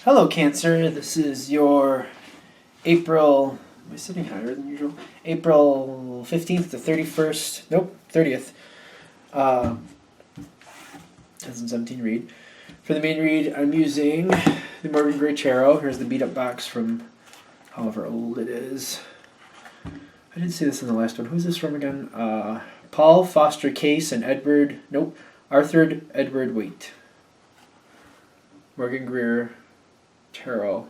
Hello, Cancer. This is your April. Am I sitting higher than usual? April 15th to 31st. Nope, 30th. 2017 read. For the main read, I'm using the Morgan Gray Tarot. Here's the beat up box from however old it is. I didn't see this in the last one. Who's this from again? Paul Foster Case and Arthur Edward Waite. Morgan Greer Tarot.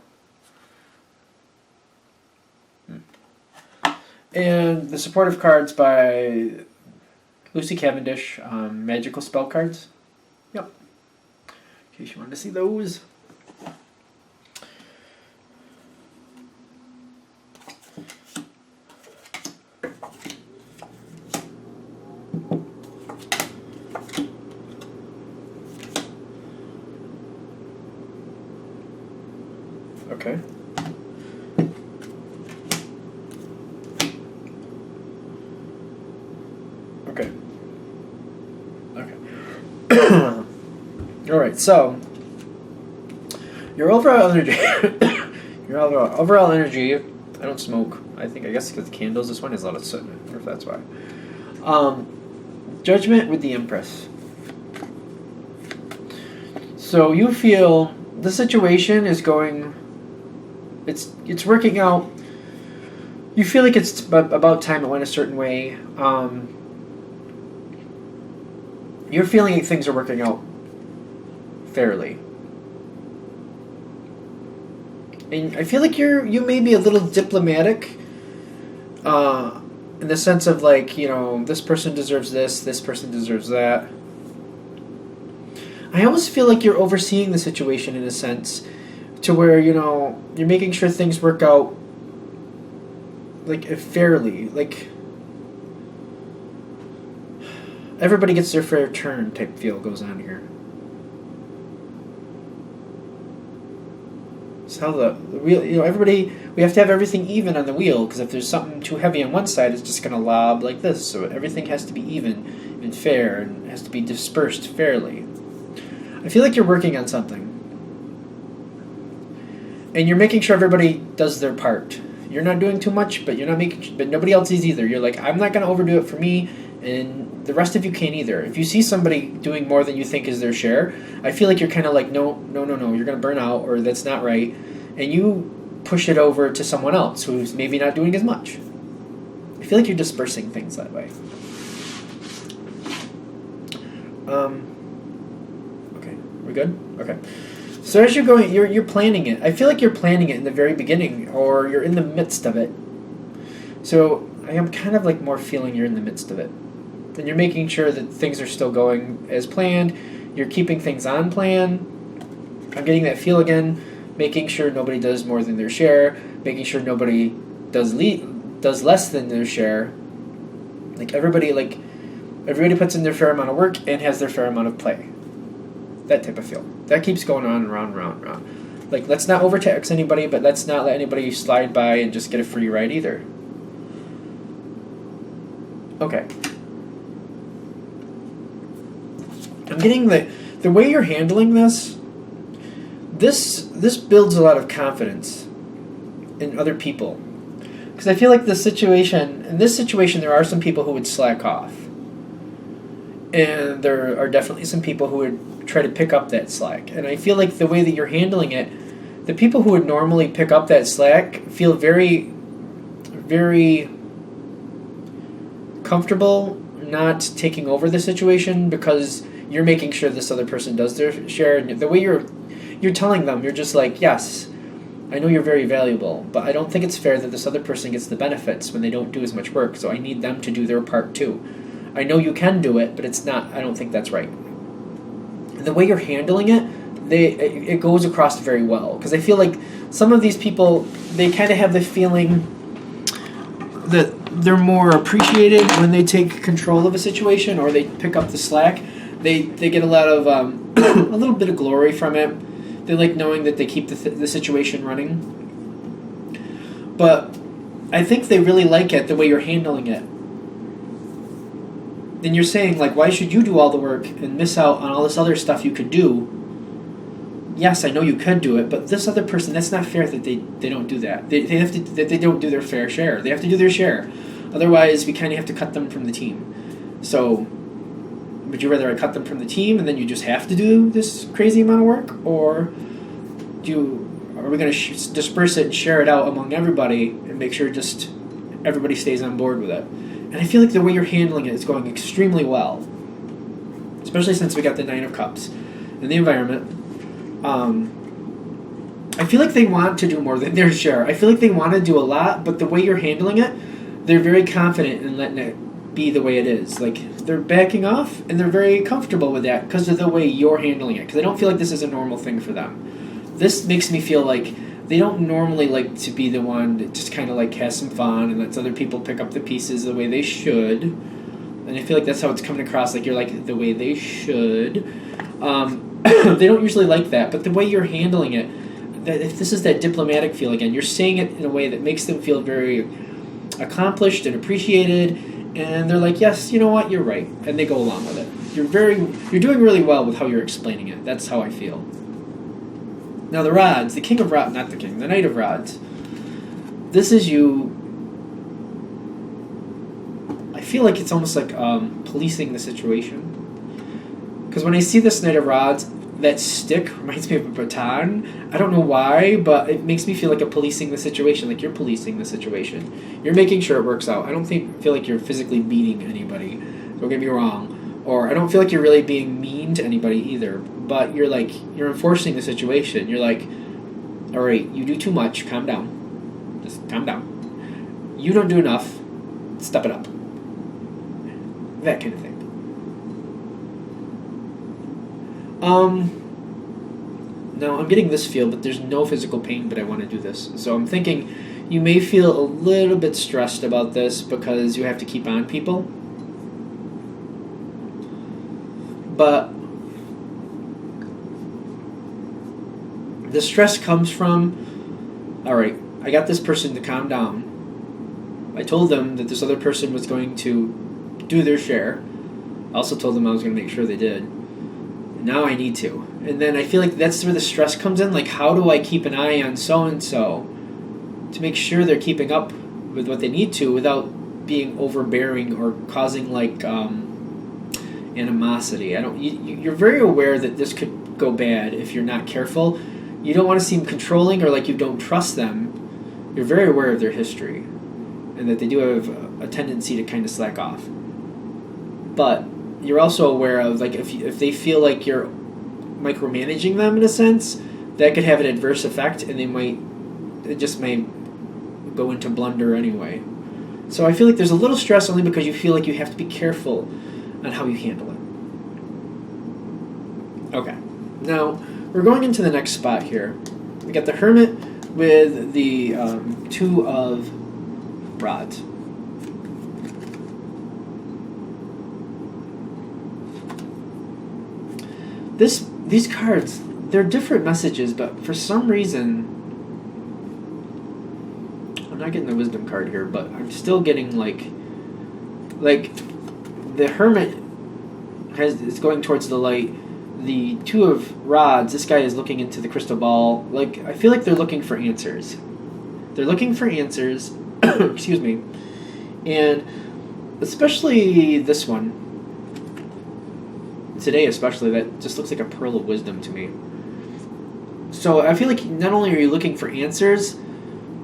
And the supportive cards by Lucy Cavendish, Magical Spell Cards. Yep. In case you wanted to see those. Okay. Okay. All right. So your overall energy. Your overall energy. I don't smoke. I guess because the candles. This one has a lot of soot in it. I wonder if that's why. Judgment with the Empress. So you feel the situation is going. It's working out. You feel like it's about time it went a certain way. You're feeling like things are working out fairly. And I feel like you may be a little diplomatic in the sense of like, this person deserves this person deserves that. I almost feel like you're overseeing the situation in a sense to where, you're making sure things work out like fairly. Like everybody gets their fair turn type feel goes on here. It's how the wheel, everybody, we have to have everything even on the wheel, because if there's something too heavy on one side, it's just going to lob like this. So everything has to be even and fair and has to be dispersed fairly. I feel like you're working on something. And you're making sure everybody does their part. You're not doing too much, but but nobody else is either. You're like, I'm not going to overdo it for me, and the rest of you can't either. If you see somebody doing more than you think is their share, I feel like you're kind of like, no, you're going to burn out, or that's not right, and you push it over to someone else who's maybe not doing as much. I feel like you're dispersing things that way. Okay, we're good? Okay. So as you're going, you're planning it. I feel like you're planning it in the very beginning, or you're in the midst of it. So I am kind of like more feeling you're in the midst of it. And you're making sure that things are still going as planned. You're keeping things on plan. I'm getting that feel again. Making sure nobody does more than their share. Making sure nobody does less than their share. Like everybody puts in their fair amount of work and has their fair amount of play. That type of feel. That keeps going on and round and round and round. Like, let's not overtax anybody, but let's not let anybody slide by and just get a free ride either. Okay. I'm getting the way you're handling this builds a lot of confidence in other people. Because I feel like in this situation, there are some people who would slack off. And there are definitely some people who would try to pick up that slack. And I feel like the way that you're handling it, the people who would normally pick up that slack feel very, very comfortable not taking over the situation because you're making sure this other person does their share. And the way you're telling them, you're just like, yes, I know you're very valuable, but I don't think it's fair that this other person gets the benefits when they don't do as much work, so I need them to do their part too. I know you can do it, but I don't think that's right. The way you're handling it, it goes across very well. Because I feel like some of these people, they kind of have the feeling that they're more appreciated when they take control of a situation or they pick up the slack. They get a lot of, a little bit of glory from it. They like knowing that they keep the situation running. But I think they really like it the way you're handling it. Then you're saying, like, why should you do all the work and miss out on all this other stuff you could do yes, I know you could do it, but this other person, that's not fair that they don't do that. They have to, that they don't do their fair share. They have to do their share. Otherwise, we kind of have to cut them from the team. So, would you rather I cut them from the team and then you just have to do this crazy amount of work? Or are we going to disperse it and share it out among everybody and make sure just everybody stays on board with it? And I feel like the way you're handling it is going extremely well. Especially since we got the Nine of Cups in the environment. I feel like they want to do more than their share. I feel like they want to do a lot, but the way you're handling it, they're very confident in letting it be the way it is. Like, they're backing off, and they're very comfortable with that because of the way you're handling it. Because I don't feel like this is a normal thing for them. This makes me feel like they don't normally like to be the one that just kind of like has some fun and lets other people pick up the pieces the way they should. And I feel like that's how it's coming across, like you're like, the way they should. They don't usually like that, but the way you're handling it, if this is that diplomatic feel again, you're saying it in a way that makes them feel very accomplished and appreciated, and they're like, yes, you know what, you're right, and they go along with it. You're doing really well with how you're explaining it. That's how I feel. Now the rods, the king of rods, not the king, the knight of rods. This is you. I feel like it's almost like policing the situation. Because when I see this knight of rods, that stick reminds me of a baton. I don't know why, but it makes me feel like a policing the situation, like you're policing the situation. You're making sure it works out. I don't feel like you're physically beating anybody. Don't get me wrong. Or I don't feel like you're really being mean to anybody either. But you're enforcing the situation. You're like, all right, you do too much. Calm down. Just calm down. You don't do enough. Step it up. That kind of thing. Now I'm getting this feel, but there's no physical pain, but I want to do this. So I'm thinking you may feel a little bit stressed about this because you have to keep on people. But the stress comes from, all right, I got this person to calm down. I told them that this other person was going to do their share. I also told them I was going to make sure they did. Now I need to. And then I feel like that's where the stress comes in. Like, how do I keep an eye on so-and-so to make sure they're keeping up with what they need to without being overbearing or causing, like, animosity? You're very aware that this could go bad if you're not careful. You don't want to seem controlling or like you don't trust them. You're very aware of their history and that they do have a tendency to kind of slack off. But you're also aware of, like, if they feel like you're micromanaging them in a sense, that could have an adverse effect, and it just may go into blunder anyway. So I feel like there's a little stress only because you feel like you have to be careful on how you handle it. Okay, now we're going into the next spot here. We got the Hermit with the Two of Rods. These cards, they're different messages, but for some reason, I'm not getting the Wisdom card here, but I'm still getting like the Hermit is going towards the light. The Two of Rods, this guy is looking into the crystal ball. Like, I feel like they're looking for answers. They're looking for answers. Excuse me. And especially this one. Today especially, that just looks like a pearl of wisdom to me. So I feel like not only are you looking for answers,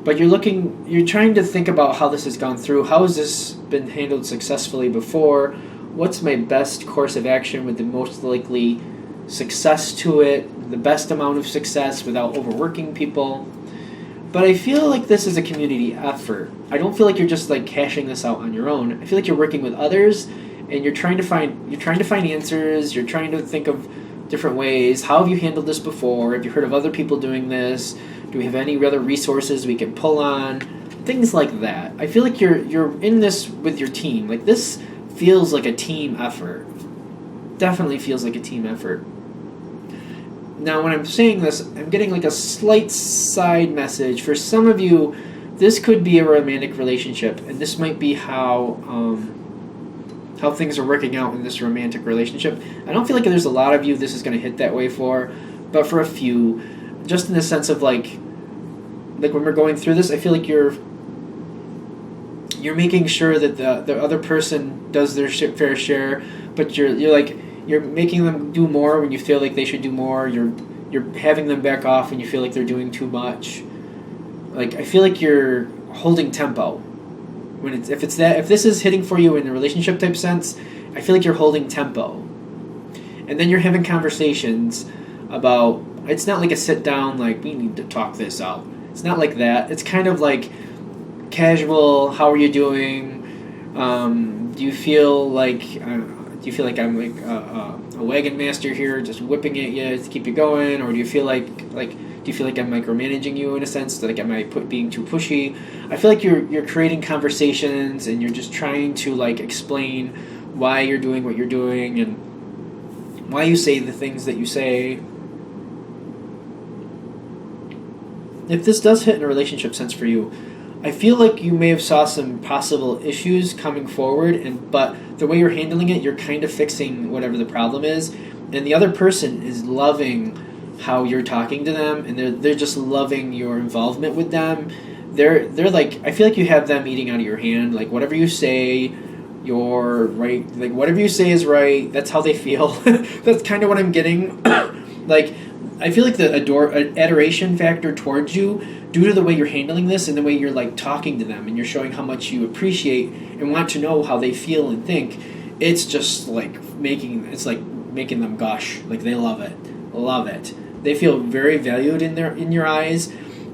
but you're trying to think about how this has gone through. How has this been handled successfully before? What's my best course of action with the most likely success to it, the best amount of success without overworking people? But I feel like this is a community effort. I don't feel like you're just like hashing this out on your own. I feel like you're working with others. And you're trying to find answers. You're trying to think of different ways. How have you handled this before? Have you heard of other people doing this? Do we have any other resources we can pull on? Things like that. I feel like you're in this with your team. Like, this feels like a team effort. Definitely feels like a team effort. Now, when I'm saying this, I'm getting like a slight side message. For some of you, this could be a romantic relationship, and this might be how things are working out in this romantic relationship. I don't feel like there's a lot of you this is going to hit that way for, but for a few, just in the sense of like when we're going through this, I feel like you're making sure that the other person does their fair share, but you're making them do more when you feel like they should do more. You're having them back off when you feel like they're doing too much. Like, I feel like you're holding tempo. If this is hitting for you in a relationship type sense, I feel like you're holding tempo. And then you're having conversations about, it's not like a sit down, like, we need to talk this out. It's not like that. It's kind of like casual, how are you doing? Do you feel like I'm like a wagon master here, just whipping at you to keep you going, or do you feel like I'm micromanaging you in a sense? Like, am I being too pushy? I feel like you're creating conversations and you're just trying to like explain why you're doing what you're doing and why you say the things that you say. If this does hit in a relationship sense for you, I feel like you may have saw some possible issues coming forward, but the way you're handling it, you're kind of fixing whatever the problem is, and the other person is loving how you're talking to them, and they're just loving your involvement with them. They're like, I feel like you have them eating out of your hand. Like, whatever you say, you're right. Like, whatever you say is right. That's how they feel. That's kind of what I'm getting. Like, I feel like the adoration factor towards you, due to the way you're handling this and the way you're like talking to them and you're showing how much you appreciate and want to know how they feel and think, it's just like making them gush. Like, they love it. They feel very valued in your eyes,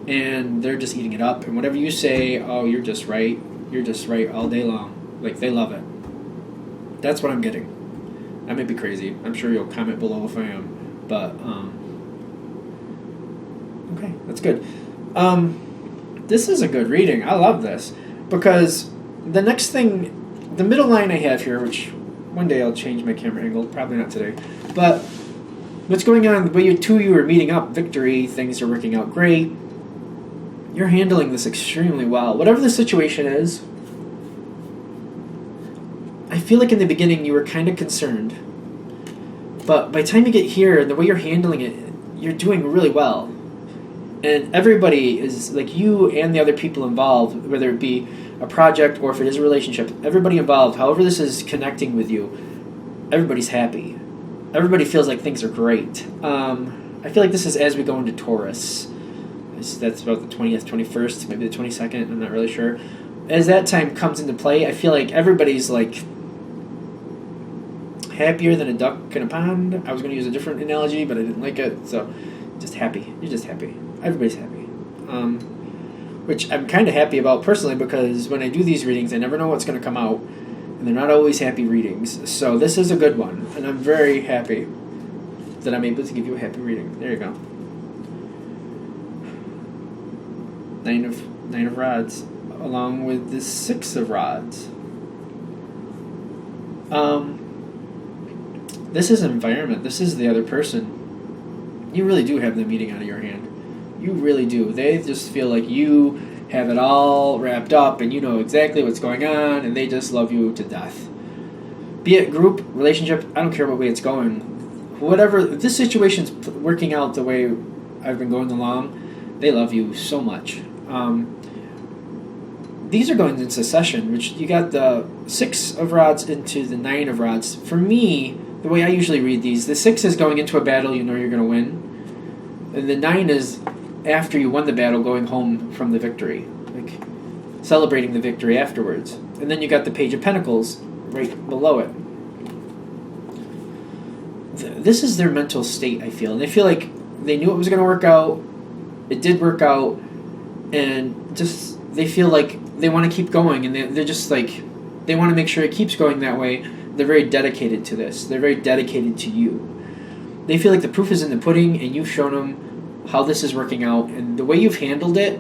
and they're just eating it up. And whatever you say, oh, you're just right all day long. Like, they love it. That's what I'm getting. I may be crazy. I'm sure you'll comment below if I am, but okay, that's good. This is a good reading. I love this, because the next thing, the middle line I have here, which one day I'll change my camera angle, probably not today, but what's going on, the way you are meeting up, victory, things are working out great, you're handling this extremely well. Whatever the situation is, I feel like in the beginning you were kind of concerned, but by the time you get here, the way you're handling it, you're doing really well. And everybody is, like, you and the other people involved, whether it be a project or if it is a relationship, everybody involved, however this is connecting with you, everybody's happy. Everybody feels like things are great. I feel like this is as we go into Taurus. That's about the 20th, 21st, maybe the 22nd, I'm not really sure. As that time comes into play, I feel like everybody's, like, happier than a duck in a pond. I was going to use a different analogy, but I didn't like it, so just happy. You're just happy. Everybody's happy. Which I'm kind of happy about personally, because when I do these readings, I never know what's going to come out, and they're not always happy readings. So this is a good one, and I'm very happy that I'm able to give you a happy reading. There you go. Nine of Rods, along with the Six of Rods. This is environment. This is the other person. You really do have them eating out of your hand. You really do. They just feel like you have it all wrapped up and you know exactly what's going on, and they just love you to death. Be it group, relationship, I don't care what way it's going. Whatever, if this situation's working out the way I've been going along, they love you so much. These are going in succession, which you got the Six of Rods into the Nine of Rods. For me, the way I usually read these, the Six is going into a battle you know you're going to win, and the Nine is after you won the battle, going home from the victory, like celebrating the victory afterwards. And then you got the Page of Pentacles right below it. This is their mental state, I feel. And they feel like they knew it was going to work out. It did work out. And just, they feel like they want to keep going. And they're just like, they want to make sure it keeps going that way. They're very dedicated to this. They're very dedicated to you. They feel like the proof is in the pudding, and you've shown them how this is working out, and the way you've handled it,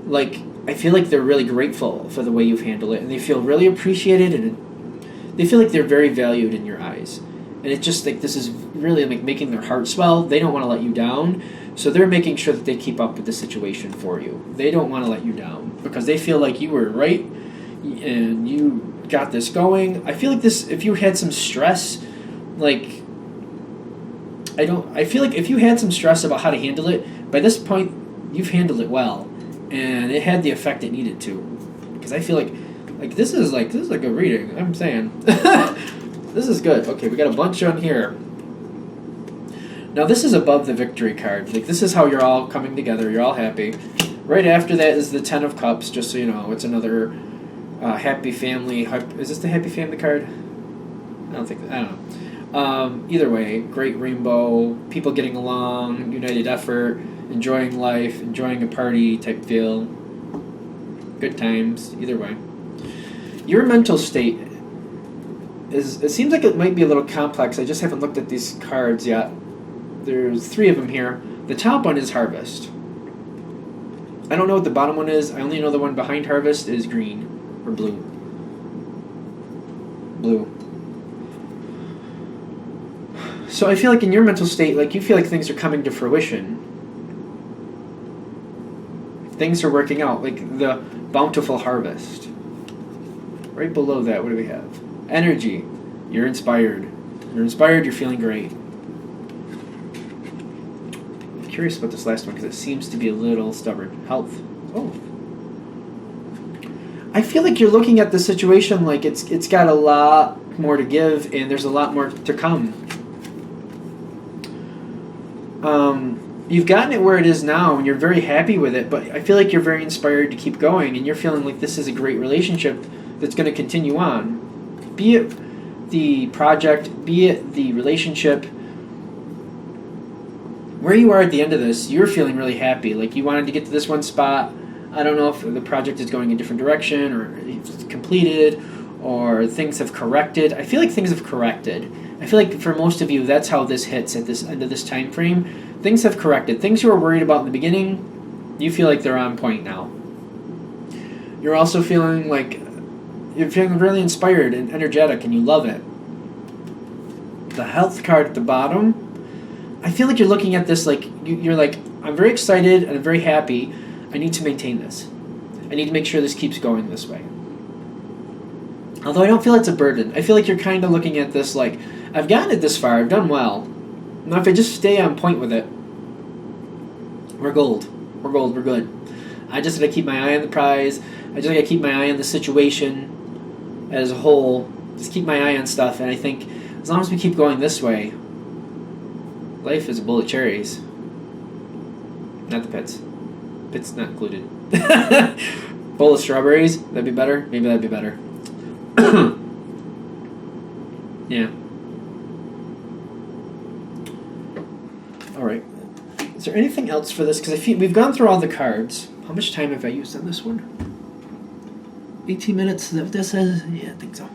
like, I feel like they're really grateful for the way you've handled it, and they feel really appreciated, and they feel like they're very valued in your eyes. And it's just like, this is really like making their heart swell. They don't want to let you down, so they're making sure that they keep up with the situation for you. They don't want to let you down because they feel like you were right and you got this going. I feel like this, if you had some stress, like, I feel like if you had some stress about how to handle it, by this point, you've handled it well, and it had the effect it needed to. Because I feel like this is a good reading. I'm saying, this is good. Okay, we got a bunch on here. Now this is above the victory card. Like, this is how you're all coming together. You're all happy. Right after that is the Ten of Cups. Just so you know, it's another happy family. Is this the happy family card? I don't know. Either way, great rainbow, people getting along, united effort, enjoying life, enjoying a party type feel. Good times. Either way, your mental state it seems like it might be a little complex. I just haven't looked at these cards yet. There's 3 of them here. The top one is Harvest. I don't know what the bottom one is. I only know the one behind Harvest is green or blue. Blue. So I feel like in your mental state, like, you feel like things are coming to fruition. Things are working out, like the bountiful harvest. Right below that, what do we have? Energy. You're inspired. You're inspired, you're feeling great. I'm curious about this last one because it seems to be a little stubborn. Health. Oh. I feel like you're looking at the situation like it's got a lot more to give and there's a lot more to come. You've gotten it where it is now and you're very happy with it, but I feel like you're very inspired to keep going and you're feeling like this is a great relationship that's going to continue on. Be it the project, be it the relationship, where you are at the end of this, you're feeling really happy. Like, you wanted to get to this one spot. I don't know if the project is going a different direction or it's completed or things have corrected. I feel like things have corrected. I feel like for most of you, that's how this hits at this end of this time frame. Things have corrected. Things you were worried about in the beginning, you feel like they're on point now. You're also feeling like you're feeling really inspired and energetic and you love it. The health card at the bottom, I feel like you're looking at this like, you're like, I'm very excited and I'm very happy. I need to maintain this. I need to make sure this keeps going this way. Although I don't feel it's a burden. I feel like you're kind of looking at this like, I've gotten it this far, I've done well. Now if I just stay on point with it, we're gold. We're gold, we're good. I just gotta keep my eye on the prize. I just gotta keep my eye on the situation as a whole. Just keep my eye on stuff, and I think as long as we keep going this way, life is a bowl of cherries. Not the pits. Pits not included. Bowl of strawberries, that'd be better? Maybe that'd be better. Yeah. Alright. Is there anything else for this? Because we've gone through all the cards. How much time have I used on this one? 18 minutes. Is that what this says? Yeah, I think so.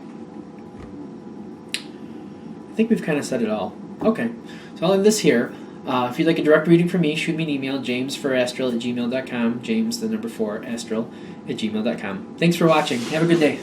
I think we've kind of said it all. Okay. So I'll end this here. If you'd like a direct reading from me, shoot me an email, james4astral@gmail.com. James, the number 4, astral@gmail.com. Thanks for watching. Have a good day.